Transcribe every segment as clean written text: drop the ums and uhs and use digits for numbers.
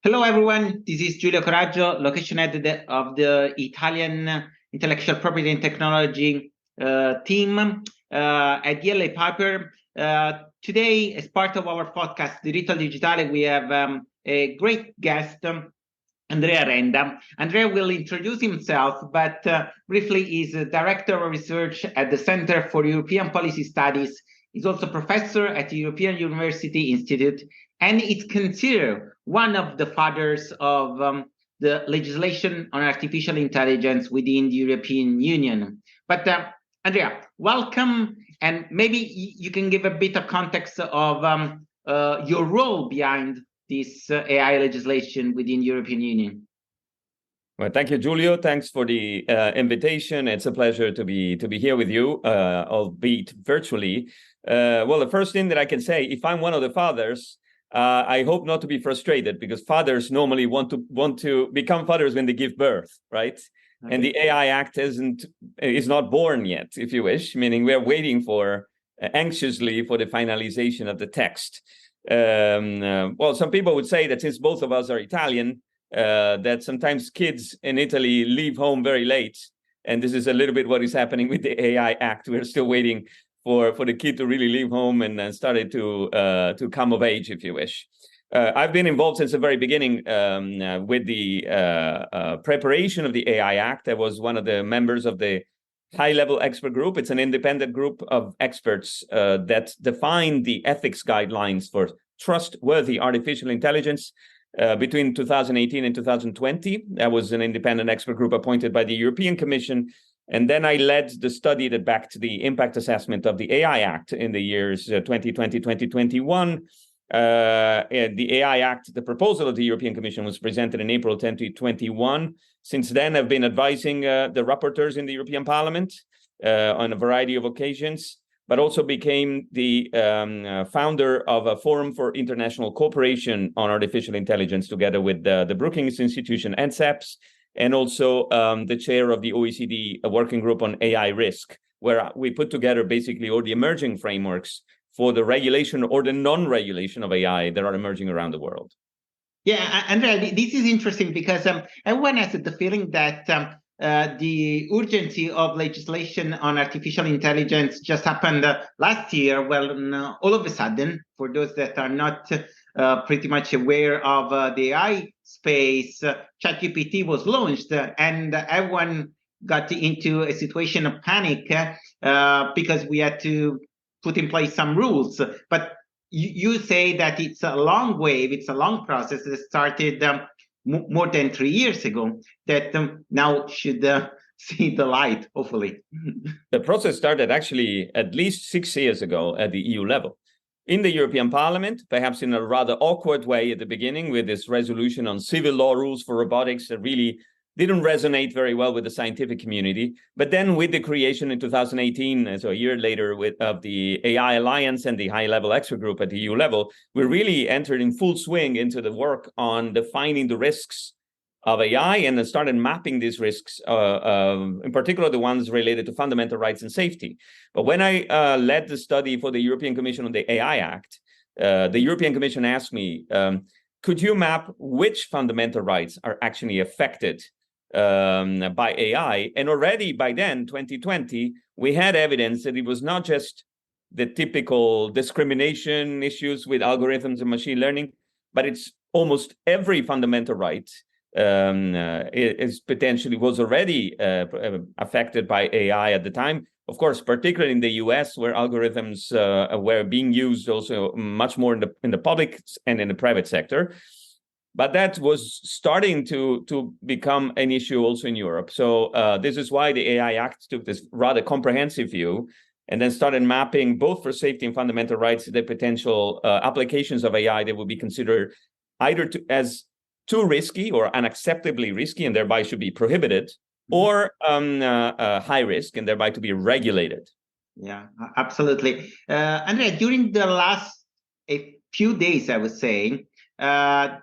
Hello, everyone. This is Giulio Coraggio, location head of the Italian intellectual property and technology team at DLA Piper. Today, as part of our podcast, Diritto al Digitale, we have a great guest, Andrea Renda. Andrea will introduce himself, but briefly, he's a director of research at the Center for European Policy Studies. He's also professor at the European University Institute, and it's considered one of the fathers of the legislation on artificial intelligence within the European Union. But Andrea, welcome, and maybe you can give a bit of context of your role behind this AI legislation within the European Union. Well, thank you, Giulio. Thanks for the invitation. It's a pleasure to be here with you, albeit virtually. Well, the first thing that I can say, if I'm one of the fathers, I hope not to be frustrated, because fathers normally want to become fathers when they give birth, right? Okay. And the AI Act is not born yet, if you wish, meaning we're waiting anxiously for the finalization of the text. Well, some people would say that since both of us are Italian, that sometimes kids in Italy leave home very late. And this is a little bit what is happening with the AI Act. We're still waiting for the kid to really leave home and started to come of age, if you wish. I've been involved since the very beginning with the preparation of the AI Act. I was one of the members of the high-level expert group. It's an independent group of experts that define the ethics guidelines for trustworthy artificial intelligence between 2018 and 2020. That was an independent expert group appointed by the European Commission. And then I led the study that backed the impact assessment of the AI Act in the years 2020, 2021. The AI Act, the proposal of the European Commission, was presented in April 2021. Since then, I've been advising the rapporteurs in the European Parliament on a variety of occasions, but also became the founder of a Forum for International Cooperation on Artificial Intelligence, together with the Brookings Institution and SEPS, and also the chair of the OECD Working Group on AI Risk, where we put together basically all the emerging frameworks for the regulation or the non-regulation of AI that are emerging around the world. Yeah, Andrea, this is interesting because everyone has the feeling that the urgency of legislation on artificial intelligence just happened last year. Well, all of a sudden, for those that are not pretty much aware of the AI space, ChatGPT was launched, and everyone got into a situation of panic because we had to put in place some rules. But you say that it's a long wave, it's a long process that started more than 3 years ago, that now should see the light, hopefully. The process started actually at least 6 years ago at the EU level. In the European Parliament, perhaps in a rather awkward way at the beginning, with this resolution on civil law rules for robotics that really didn't resonate very well with the scientific community. But then with the creation in 2018, so a year later, of the AI Alliance and the high-level expert group at the EU level, we really entered in full swing into the work on defining the risks of AI and then started mapping these risks, in particular the ones related to fundamental rights and safety. But when I led the study for the European Commission on the AI Act, the European Commission asked me, could you map which fundamental rights are actually affected by AI? And already by then, 2020, we had evidence that it was not just the typical discrimination issues with algorithms and machine learning, but it's almost every fundamental right was already affected by AI at the time. Of course, particularly in the US, where algorithms were being used also much more in the public and in the private sector. But that was starting to become an issue also in Europe. So this is why the AI Act took this rather comprehensive view and then started mapping, both for safety and fundamental rights, the potential applications of AI that would be considered either as too risky or unacceptably risky and thereby should be prohibited, or high risk and thereby to be regulated. Yeah, absolutely. Andrea, during the last few days, I would say, there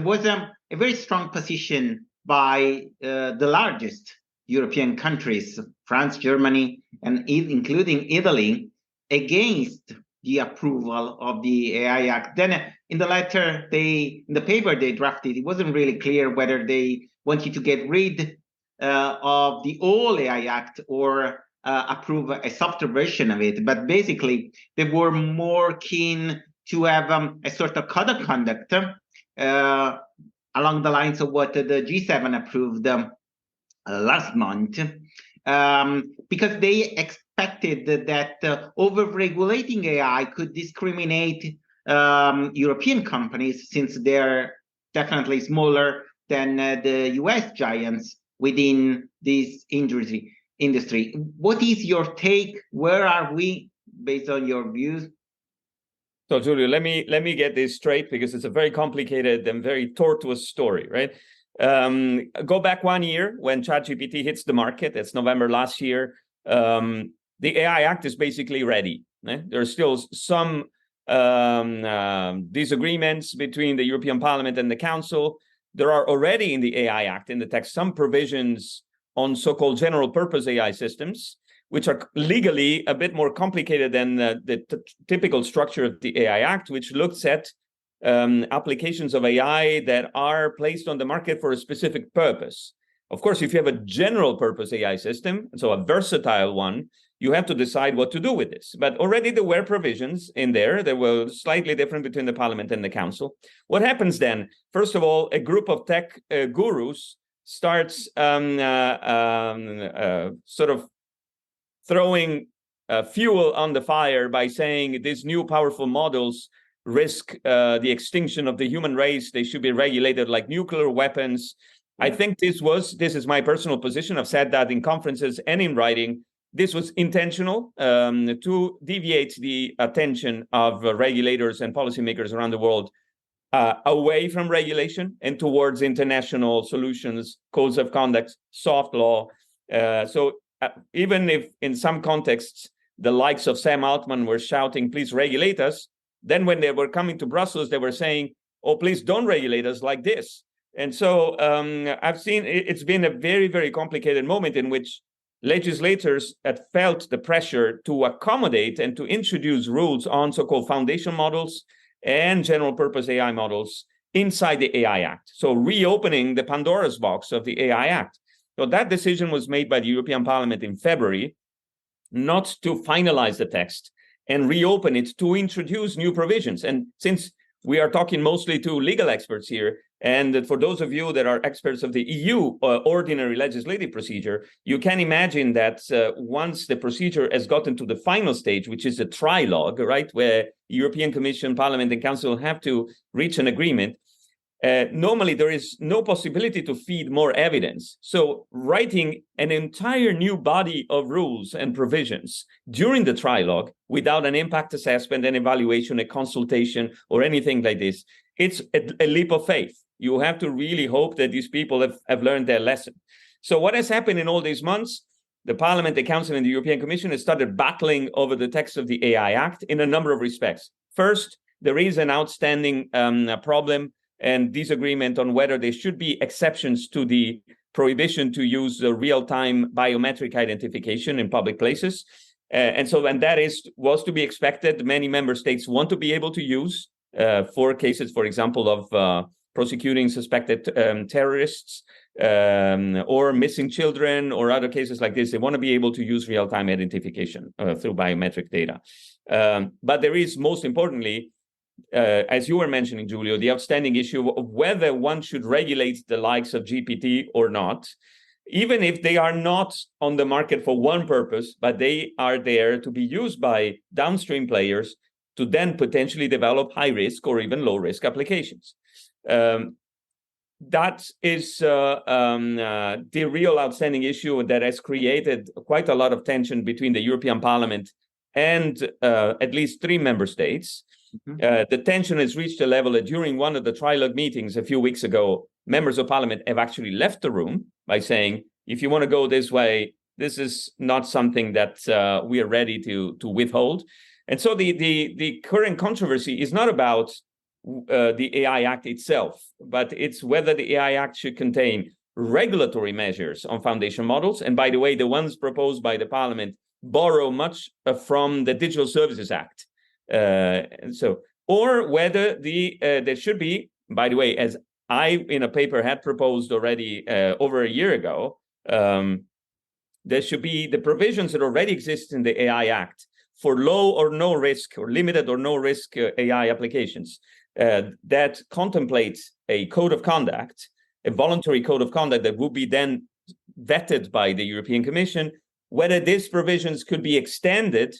was a very strong position by the largest European countries, France, Germany, and including Italy, against the approval of the AI Act. Then in the letter in the paper they drafted, it wasn't really clear whether they wanted to get rid of the whole AI Act or approve a softer version of it. But basically, they were more keen to have a sort of code of conduct along the lines of what the G7 approved last month, because they expected that over-regulating AI could discriminate European companies, since they're definitely smaller than the US giants within this industry. What is your take? Where are we based on your views? So, Giulio, let me get this straight, because it's a very complicated and very tortuous story, right? Go back 1 year when ChatGPT hits the market. It's November last year. The AI Act is basically ready. There are still some disagreements between the European Parliament and the Council. There are already in the AI Act, in the text, some provisions on so-called general purpose AI systems, which are legally a bit more complicated than the typical structure of the AI Act, which looks at applications of AI that are placed on the market for a specific purpose. Of course, if you have a general purpose AI system, so a versatile one, you have to decide what to do with this. But already there were provisions in there that were slightly different between the Parliament and the Council. What happens then? First of all, a group of tech gurus starts sort of throwing fuel on the fire by saying these new powerful models risk the extinction of the human race. They should be regulated like nuclear weapons. I think this is my personal position. I've said that in conferences and in writing. This was intentional to deviate the attention of regulators and policymakers around the world away from regulation and towards international solutions, codes of conduct, soft law. Even if in some contexts the likes of Sam Altman were shouting, please regulate us, then when they were coming to Brussels, they were saying, oh, please don't regulate us like this. And so I've seen it's been a very, very complicated moment in which legislators had felt the pressure to accommodate and to introduce rules on so-called foundation models and general purpose AI models inside the AI Act. So reopening the Pandora's box of the AI Act. So that decision was made by the European Parliament in February, not to finalize the text and reopen it to introduce new provisions. And since we are talking mostly to legal experts here, and for those of you that are experts of the EU ordinary legislative procedure, you can imagine that once the procedure has gotten to the final stage, which is a trilogue, right, where European Commission, Parliament, and Council have to reach an agreement, normally there is no possibility to feed more evidence. So writing an entire new body of rules and provisions during the trilogue without an impact assessment, an evaluation, a consultation, or anything like this, it's a leap of faith. You have to really hope that these people have learned their lesson. So what has happened in all these months? The Parliament, the Council, and the European Commission has started battling over the text of the AI Act in a number of respects. First, there is an outstanding problem and disagreement on whether there should be exceptions to the prohibition to use the real-time biometric identification in public places. And that was to be expected. Many member states want to be able to use for cases, for example, of prosecuting suspected terrorists or missing children or other cases like this. They want to be able to use real-time identification through biometric data. But there is, most importantly, as you were mentioning, Giulio, the outstanding issue of whether one should regulate the likes of GPT or not, even if they are not on the market for one purpose, but they are there to be used by downstream players to then potentially develop high-risk or even low-risk applications. That is the real outstanding issue that has created quite a lot of tension between the European Parliament and at least 3 member states. The tension has reached a level that during one of the trilogue meetings a few weeks ago, members of Parliament have actually left the room by saying, if you want to go this way, this is not something that we are ready to withhold. And so the current controversy is not about the AI Act itself, but it's whether the AI Act should contain regulatory measures on foundation models. And by the way, the ones proposed by the Parliament borrow much from the Digital Services Act. And so or whether there should be, by the way, as I in a paper had proposed already over a year ago, there should be the provisions that already exist in the AI Act for low or no risk or limited or no risk AI applications that contemplates a code of conduct, a voluntary code of conduct that would be then vetted by the European Commission, whether these provisions could be extended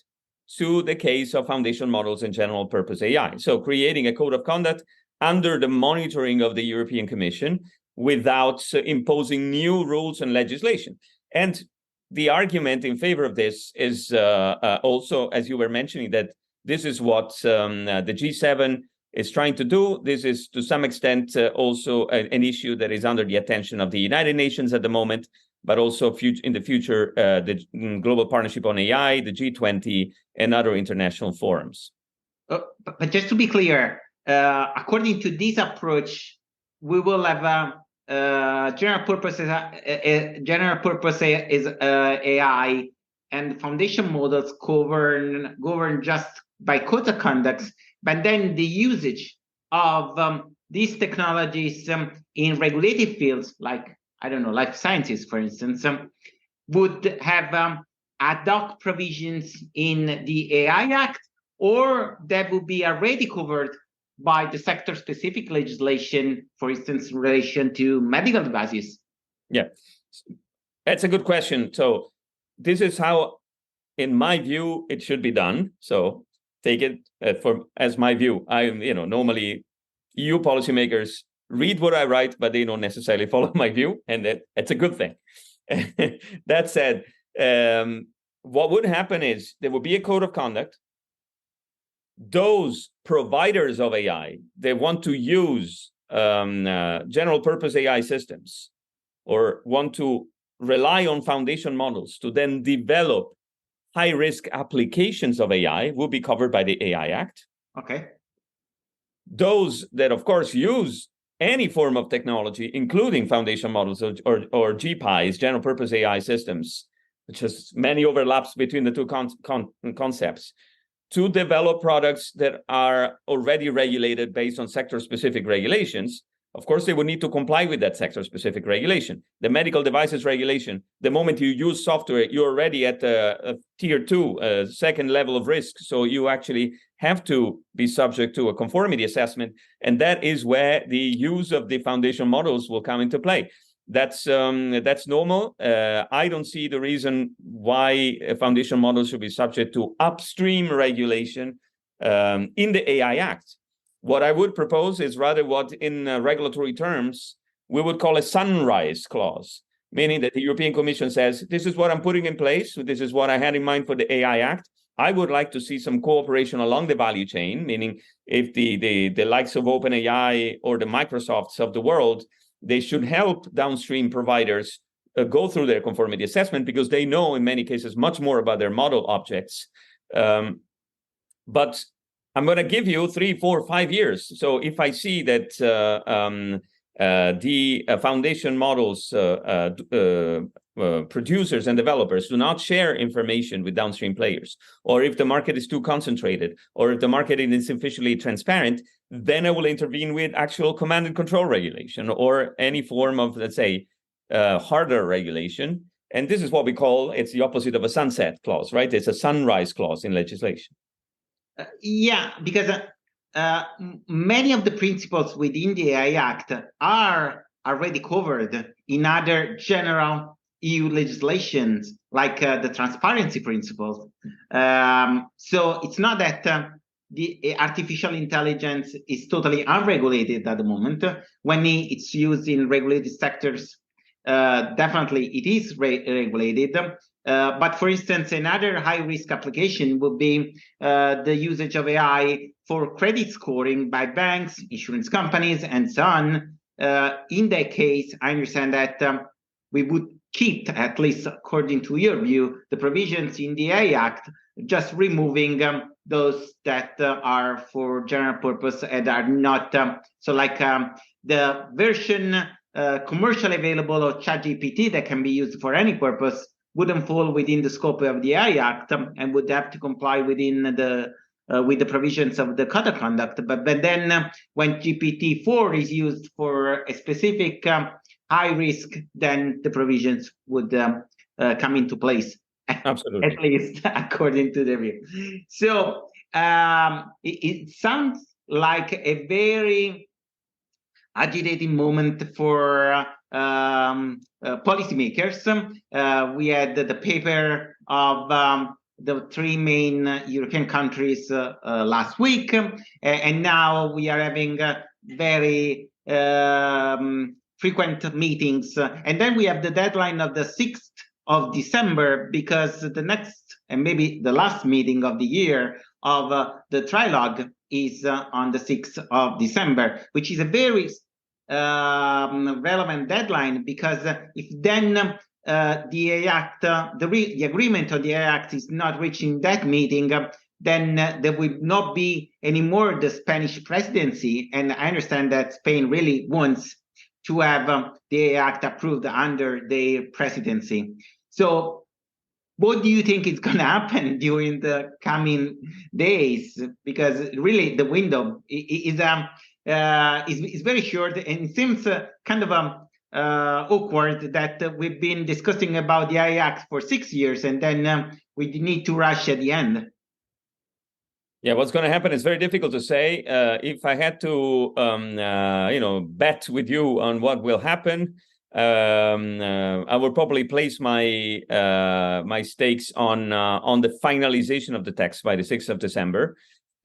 to the case of foundation models and general purpose AI. So creating a code of conduct under the monitoring of the European Commission without imposing new rules and legislation. And the argument in favor of this is also, as you were mentioning, that this is what the G7 is trying to do. This is to some extent also an issue that is under the attention of the United Nations at the moment, but also in the future, the Global Partnership on AI, the G20, and other international forums. But just to be clear, according to this approach, we will have general purpose is AI, and foundation models govern just by code of conduct, but then the usage of these technologies in regulated fields, like, I don't know, life sciences, for instance, would have ad hoc provisions in the AI Act, or that would be already covered by the sector-specific legislation, for instance, in relation to medical devices? Yeah, that's a good question. So this is how, in my view, it should be done. So take it as my view. Normally EU policymakers read what I write, but they don't necessarily follow my view, and that's a good thing. That said, what would happen is there would be a code of conduct. Those providers of AI, they want to use general purpose AI systems or want to rely on foundation models to then develop high-risk applications of AI will be covered by the AI Act. Okay. Those that, of course, use any form of technology, including foundation models or GPIs, general purpose AI systems, which has many overlaps between the two concepts, to develop products that are already regulated based on sector-specific regulations. Of course, they would need to comply with that sector-specific regulation. The medical devices regulation, the moment you use software, you're already at a tier 2, second level of risk. So you actually have to be subject to a conformity assessment. And that is where the use of the foundation models will come into play. That's normal. I don't see the reason why foundation models should be subject to upstream regulation in the AI Act. What I would propose is rather what in regulatory terms we would call a sunrise clause, meaning that the European Commission says, this is what I'm putting in place. This is what I had in mind for the AI Act. I would like to see some cooperation along the value chain, meaning if the likes of OpenAI or the Microsofts of the world, they should help downstream providers go through their conformity assessment because they know in many cases much more about their model objects. But I'm going to give you 3, 4, 5 years. So if I see that the foundation models producers and developers do not share information with downstream players, or if the market is too concentrated, or if the market is insufficiently transparent, then I will intervene with actual command and control regulation or any form of, let's say, harder regulation. And this is what we call, it's the opposite of a sunset clause, right? It's a sunrise clause in legislation. Yeah, because many of the principles within the AI Act are already covered in other general EU legislations, like the transparency principles. So it's not that the artificial intelligence is totally unregulated at the moment. When it's used in regulated sectors, definitely it is regulated. But for instance, another high-risk application would be the usage of AI for credit scoring by banks, insurance companies, and so on. In that case, I understand that we would keep, at least according to your view, the provisions in the AI Act, just removing those that are for general purpose and are not. So like the version commercially available of ChatGPT that can be used for any purpose wouldn't fall within the scope of the AI Act and would have to comply within the with the provisions of the code of conduct. But then when GPT-4 is used for a specific high risk, then the provisions would come into place. Absolutely. At least according to the view. So it sounds like a very agitating moment for policymakers. We had the paper of the three main European countries last week, and now we are having very frequent meetings. And then we have the deadline of the 6th of December, because the next and maybe the last meeting of the year of the trilogue is on the 6th of December, which is a very relevant deadline, because if then the AI Act, the agreement on the AI Act is not reaching that meeting, then there will not be anymore the Spanish presidency. And I understand that Spain really wants to have the AI Act approved under their presidency. So what do you think is going to happen during the coming days? Because really the window is very short, and it seems kind of awkward that we've been discussing about the AI Act for 6 years, and then we need to rush at the end. Yeah, what's going to happen is very difficult to say. If I had to, bet with you on what will happen, I would probably place my my stakes on the finalization of the text by the 6th of December,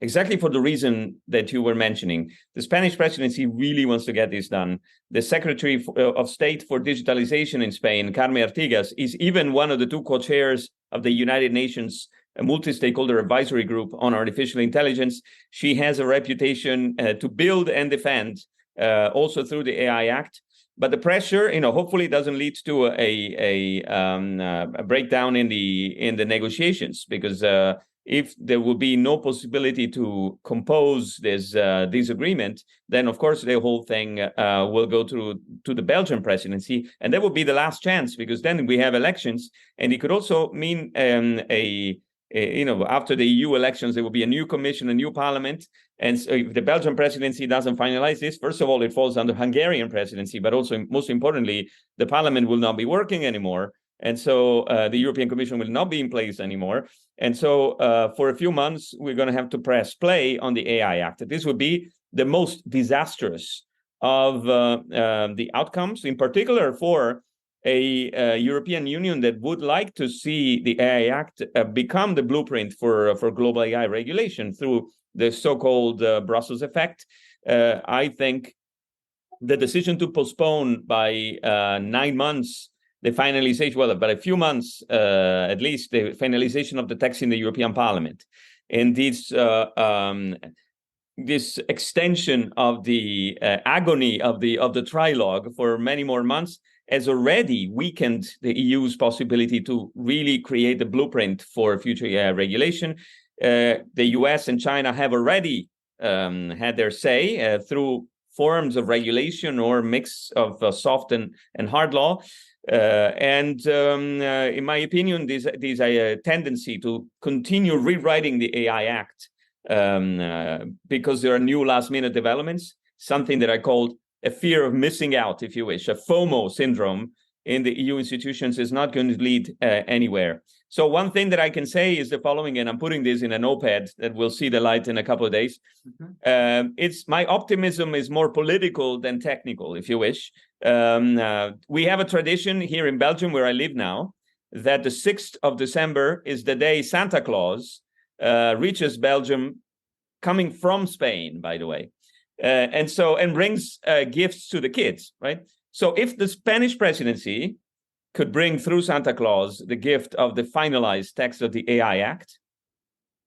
exactly for the reason that you were mentioning. The Spanish presidency really wants to get this done. The Secretary of State for Digitalization in Spain, Carme Artigas, is even one of the two co-chairs of the United Nations multi-stakeholder advisory group on artificial intelligence. She has a reputation to build and defend, also through the AI Act. But the pressure, hopefully doesn't lead to a breakdown in the negotiations, because if there will be no possibility to compose this agreement, then of course the whole thing will go to the Belgian presidency, and that will be the last chance, because then we have elections, and it could also mean after the EU elections, there will be a new commission, a new parliament. And so if the Belgian presidency doesn't finalize this, first of all, it falls under Hungarian presidency, but also, most importantly, the parliament will not be working anymore. And so the European Commission will not be in place anymore. And so for a few months, we're going to have to press play on the AI Act. This would be the most disastrous of the outcomes, in particular for a European Union that would like to see the AI Act become the blueprint for global AI regulation through the so-called Brussels effect. I think the decision to postpone by 9 months the finalization, but a few months at least, the finalization of the text in the European Parliament, and this extension of the agony of the trilogue for many more months has already weakened the EU's possibility to really create the blueprint for future AI regulation. The US and China have already had their say through forms of regulation or mix of soft and hard law. In my opinion, there's a tendency to continue rewriting the AI Act because there are new last-minute developments, something that I called a fear of missing out, if you wish, a FOMO syndrome in the EU institutions is not going to lead anywhere. So one thing that I can say is the following, and I'm putting this in an op-ed that will see the light in a couple of days. Mm-hmm. It's my optimism is more political than technical, if you wish. We have a tradition here in Belgium, where I live now, that the 6th of December is the day Santa Claus reaches Belgium, coming from Spain, by the way. And brings gifts to the kids, right? So if the Spanish presidency could bring through Santa Claus the gift of the finalized text of the AI Act,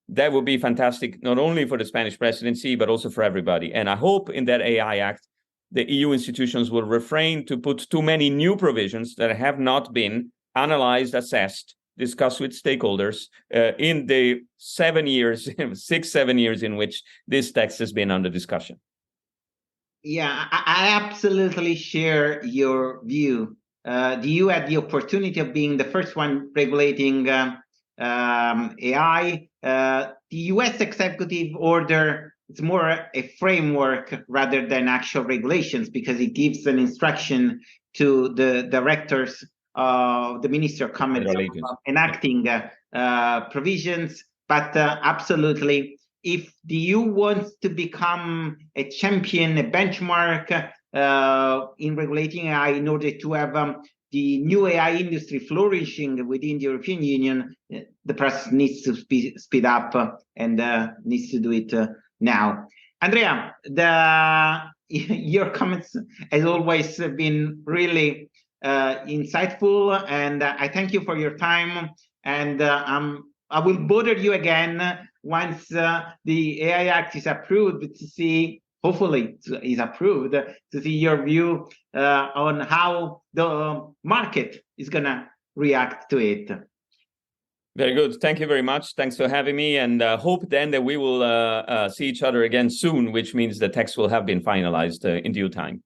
that would be fantastic, not only for the Spanish presidency, but also for everybody. And I hope in that AI Act, the EU institutions will refrain to put too many new provisions that have not been analyzed, assessed, discussed with stakeholders in the 7 years in which this text has been under discussion. Yeah, I absolutely share your view. The EU had the opportunity of being the first one regulating AI, the US executive order is more a framework rather than actual regulations, because it gives an instruction to the directors of the Ministry of Commerce enacting provisions. But absolutely, if the EU wants to become a champion, a benchmark in regulating AI, in order to have the new AI industry flourishing within the European Union, the process needs to speed up and needs to do it now. Andrea, your comments, as always, have been really insightful, and I thank you for your time. And I will bother you again once the AI Act is approved to see, hopefully is approved, to see your view on how the market is going to react to it. Very good. Thank you very much. Thanks for having me, and hope then that we will see each other again soon, which means the text will have been finalized in due time.